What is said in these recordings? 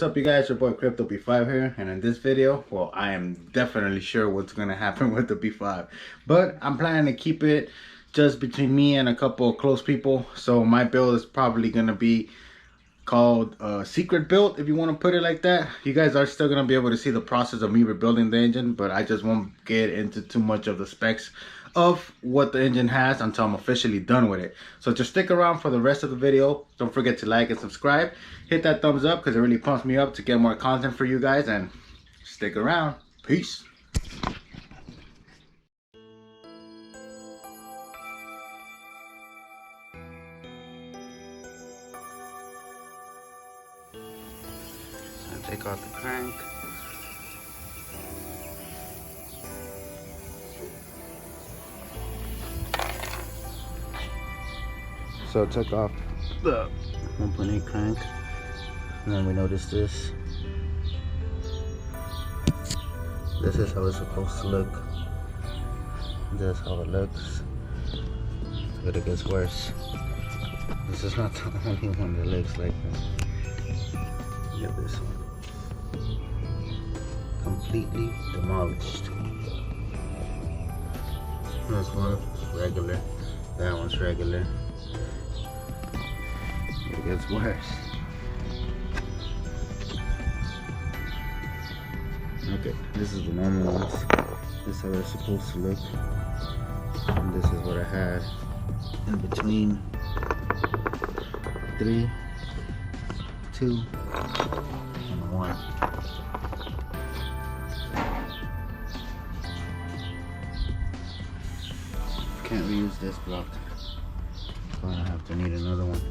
up, you guys? Your boy Crypto B5 here, and in this video, well, I am definitely sure what's gonna happen with the B5, but I'm planning to keep it just between me and a couple of close people. So my build is probably gonna be called secret build, if you want to put it like that. You guys are still gonna be able to see the process of me rebuilding the engine, but I just won't get into too much of the specs of what the engine has until I'm officially done with it. So just stick around for the rest of the video. Don't forget to like and subscribe. Hit that thumbs up because it really pumps me up to get more content for you guys, and stick around. Peace. So take off the crank. So I took off the 1.8 crank, and then we noticed this. This is how it's supposed to look. This is how it looks, but it gets worse. This is not the only one that looks like that. Look at this one. Completely demolished. This one's regular. That one's regular. It gets worse. Okay, this is the normal ones. This is how they're supposed to look. And this is what I had in between 3, 2, and 1. Can't reuse this block. Gonna have to need another one.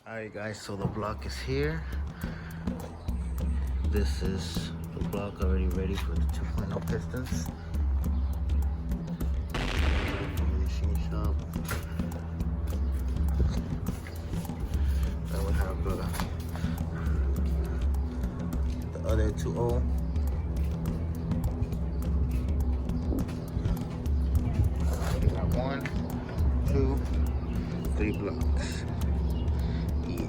Alright guys, so the block is here. This is the block already ready for the 2.0 pistons. Machine shop. That would have the other 2.0. We got 1, 2, 3 blocks. Yeah.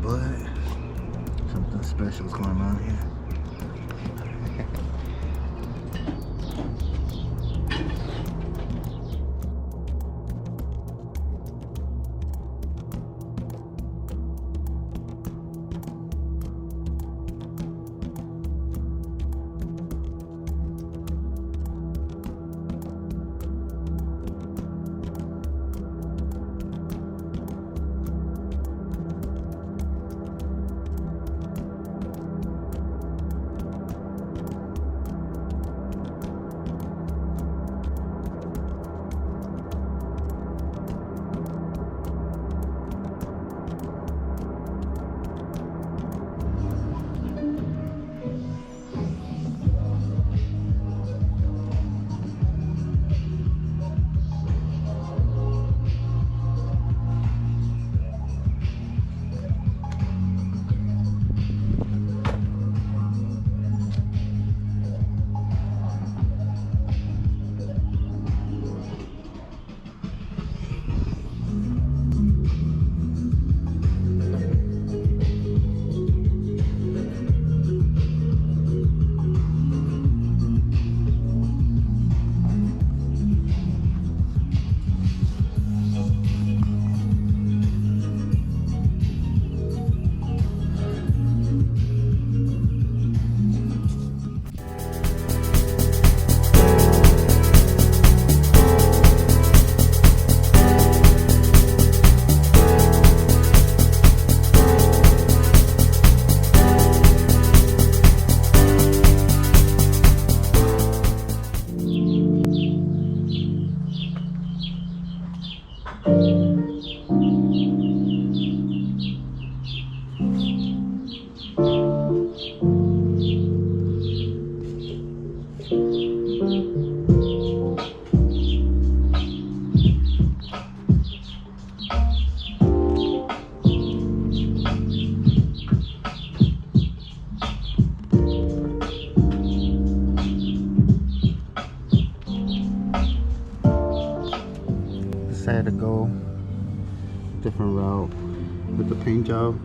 But something special is going on here. Decided to go a different route with the paint job,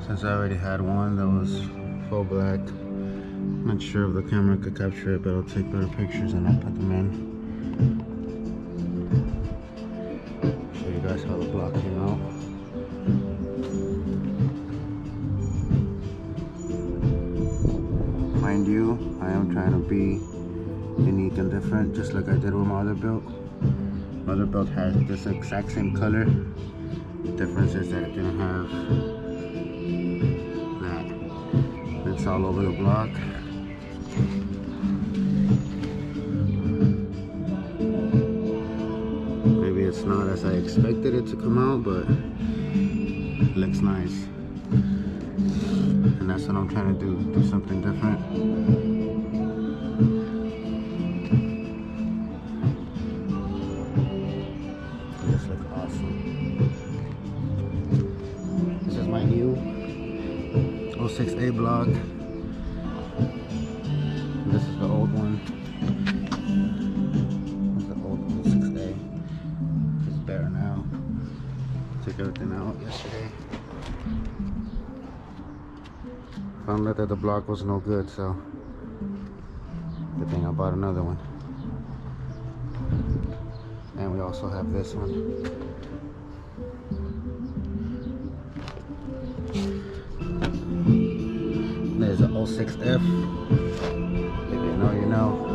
since I already had one that was full black. Not sure if the camera could capture it, but I'll take better pictures and I'll put them in. Show you guys how the block came out. Mind you, I am trying to be unique and different, just like I did with my other build. My other build has this exact same color. The difference is that it didn't have that. It's all over the block. Maybe it's not as I expected it to come out, but it looks nice. And that's what I'm trying to do something different. This looks awesome. This is my new 06A block. This is the old one. This is the old 06A. It's better now. Took everything out yesterday. Found out that the block was no good, so good thing I bought another one. And we also have this one. There's an 06F. If you know, you know.